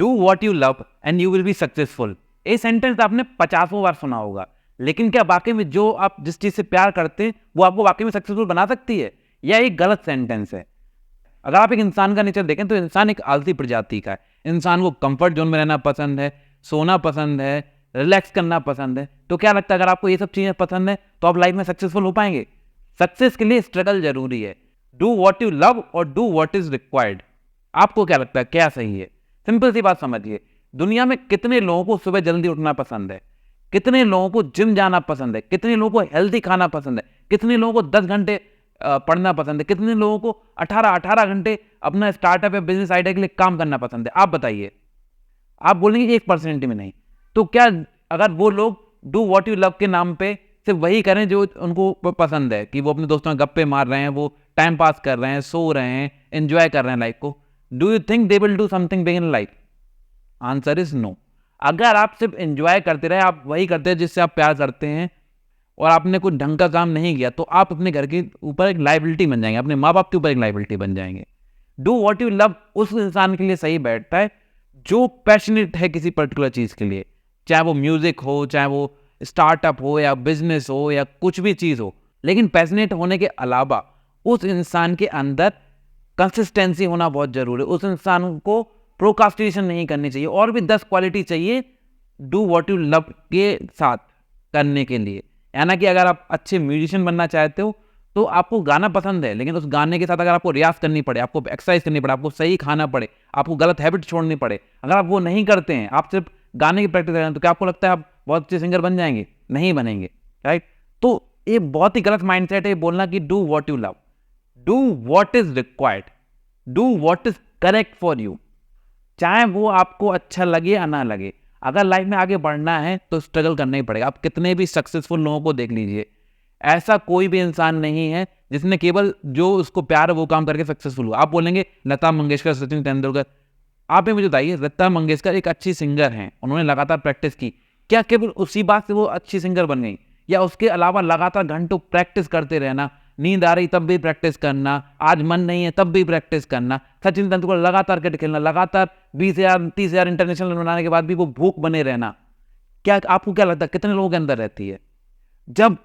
Do what you love and you will be successful. ये sentence आपने 50 बार सुना होगा, लेकिन क्या वाकई में जो आप जिस चीज से प्यार करते हैं वो आपको वाकई में सक्सेसफुल बना सकती है, या एक गलत सेंटेंस है? अगर आप एक इंसान का नेचर देखें तो इंसान एक आलसी प्रजाति का है। इंसान को कंफर्ट जोन में रहना पसंद है, सोना पसंद है, रिलैक्स करना पसंद है। तो क्या लगता है अगर आपको ये सब चीजें पसंद है तो आप लाइफ में सक्सेसफुल हो पाएंगे? सक्सेस के लिए स्ट्रगल जरूरी है। डू वॉट यू लव और डू वॉट इज रिक्वायर्ड। आपको क्या लगता है क्या सही है? सिंपल सी बात समझिए, दुनिया में कितने लोगों को सुबह जल्दी उठना पसंद है, कितने लोगों को जिम जाना पसंद है, कितने लोगों को हेल्दी खाना पसंद है, कितने लोगों को 10 घंटे पढ़ना पसंद है, कितने लोगों को 18 घंटे अपना स्टार्टअप या बिजनेस आइडिया के लिए काम करना पसंद है? आप बताइए। आप बोलेंगे 1% में नहीं। तो क्या अगर वो लोग डू वॉट यू लव के नाम पे सिर्फ वही करें जो उनको पसंद है, कि वो अपने दोस्तों में गप्पे मार रहे हैं, वो टाइम पास कर रहे हैं, सो रहे हैं, एंजॉय कर रहे हैं लाइफ को, do you think they will do something big in life? Answer is no. अगर आप सिर्फ एंजॉय करते रहे, आप वही करते हैं जिससे आप प्यार करते हैं, और आपने कुछ ढंग का काम नहीं किया, तो आप अपने घर के ऊपर एक लाइबिलिटी बन जाएंगे, अपने माँ बाप के ऊपर एक लाइबिलिटी बन जाएंगे। डू वॉट यू लव उस इंसान के लिए सही बैठता है जो पैशनेट है किसी पर्टिकुलर चीज के लिए, चाहे वो म्यूजिक हो, चाहे वो स्टार्टअप हो, या बिजनेस हो, या कुछ भी चीज हो। लेकिन पैशनेट होने के अलावा उस इंसान के अंदर कंसिस्टेंसी होना बहुत जरूरी है। उस इंसान को प्रोकास्टिनेशन नहीं करनी चाहिए, और भी 10 क्वालिटी चाहिए डू वॉट यू लव के साथ करने के लिए। यानी कि अगर आप अच्छे म्यूजिशियन बनना चाहते हो तो आपको गाना पसंद है, लेकिन उस गाने के साथ अगर आपको रियाज करनी पड़े, आपको एक्सरसाइज करनी पड़े, आपको सही खाना पड़े, आपको गलत हैबिट छोड़नी पड़े, अगर आप वो नहीं करते हैं, आप सिर्फ गाने की प्रैक्टिस करें, तो क्या आपको लगता है आप बहुत अच्छे सिंगर बन जाएंगे? नहीं बनेंगे, राइट? तो ये बहुत ही गलत माइंडसेट है बोलना कि do what you love. Do what is required, do what is correct for you, चाहे वो आपको अच्छा लगे या ना लगे। अगर लाइफ में आगे बढ़ना है तो स्ट्रगल करना ही पड़ेगा। आप कितने भी सक्सेसफुल लोगों को देख लीजिए, ऐसा कोई भी इंसान नहीं है जिसने केवल जो उसको प्यार है वो काम करके सक्सेसफुल हुआ। आप बोलेंगे लता मंगेशकर, सचिन तेंदुलकर, आप ही मुझे बताइए, लता मंगेशकर एक अच्छी सिंगर हैं, उन्होंने लगातार प्रैक्टिस की, क्या केवल उसी बात से वो अच्छी सिंगर बन गई? या उसके अलावा लगातार घंटों प्रैक्टिस करते रहना, नींद आ रही तब भी प्रैक्टिस करना, आज मन नहीं है तब भी प्रैक्टिस करना। सचिन तेंदुलकर लगातार क्रिकेट खेलना, लगातार 20,000 30,000 इंटरनेशनल बनाने के बाद भी वो भूख बने रहना। क्या आपको क्या लगता है कितने लोगों के अंदर रहती है? जब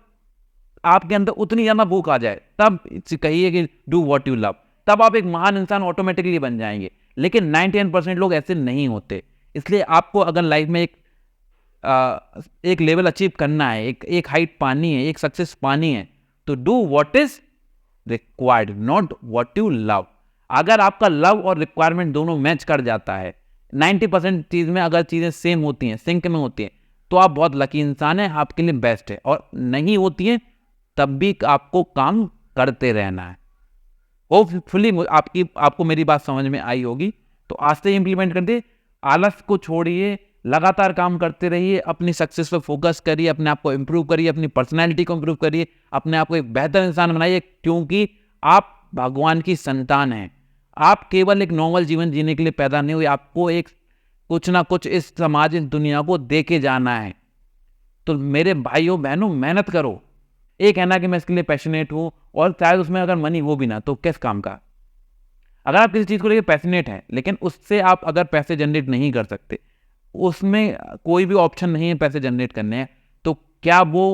आपके अंदर उतनी ज्यादा भूख आ जाए तब कहिए कि डू व्हाट यू लव, तब आप एक महान इंसान ऑटोमेटिकली बन जाएंगे। लेकिन 99% लोग ऐसे नहीं होते। इसलिए आपको अगर लाइफ में एक लेवल अचीव करना है, एक हाइट पानी है, एक सक्सेस पानी है, तो do what is required, not what you love. अगर आपका लव और रिक्वायरमेंट दोनों मैच कर जाता है, 90% चीज में अगर चीजें सेम होती हैं, सिंक में होती हैं, तो आप बहुत लकी इंसान है, आपके लिए बेस्ट है। और नहीं होती है तब भी आपको काम करते रहना है। होपफुली आपको मेरी बात समझ में आई होगी। तो आज से इंप्लीमेंट कर दे, आलस को छोड़िए, लगातार काम करते रहिए, अपनी सक्सेस पर फोकस करिए, अपने आप को इंप्रूव करिए, अपनी पर्सनैलिटी को इंप्रूव करिए, अपने आप को एक बेहतर इंसान बनाइए, क्योंकि आप भगवान की संतान हैं। आप केवल एक नॉर्मल जीवन जीने के लिए पैदा नहीं हुए, आपको एक कुछ ना कुछ इस समाज, इस दुनिया को दे के जाना है। तो मेरे भाइयों बहनों, मेहनत करो। एक है ना कि मैं इसके लिए पैशनेट हूं, और शायद उसमें अगर मनी हो भी ना तो किस काम का? अगर आप किसी चीज को लेकर पैशनेट हैं, लेकिन उससे आप अगर पैसे जनरेट नहीं कर सकते, उसमें कोई भी ऑप्शन नहीं है पैसे जनरेट करने हैं, तो क्या वो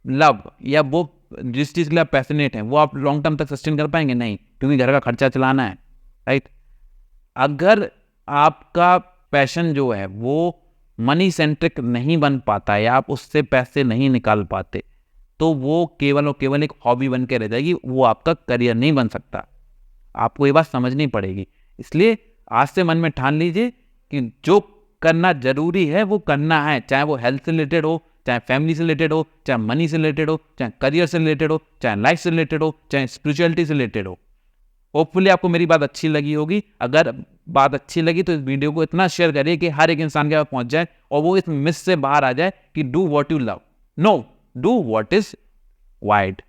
लव या वो जिस चीज के लिए आप पैशनेट हैं वो आप लॉन्ग टर्म तक सस्टेन कर पाएंगे? नहीं, क्योंकि घर का खर्चा चलाना है, राइट? अगर आपका पैशन जो है वो मनी सेंट्रिक नहीं बन पाता है, या आप उससे पैसे नहीं निकाल पाते, तो वो केवल और केवल एक हॉबी बन के रह जाएगी, वो आपका करियर नहीं बन सकता। आपको ये बात समझनी पड़ेगी। इसलिए आज से मन में ठान लीजिए कि जो करना जरूरी है वो करना है, चाहे वो हेल्थ से रिलेटेड हो, चाहे फैमिली से रिलेटेड हो, चाहे मनी से रिलेटेड हो, चाहे करियर से रिलेटेड हो, चाहे लाइफ से रिलेटेड हो, चाहे स्पिरिचुअलिटी से रिलेटेड हो। होपफुली आपको मेरी बात अच्छी लगी होगी। अगर बात अच्छी लगी तो इस वीडियो को इतना शेयर करिए कि हर एक इंसान के पास पहुंच जाए, और वो इस मिस से बाहर आ जाए कि do what you love, no, do what is wide.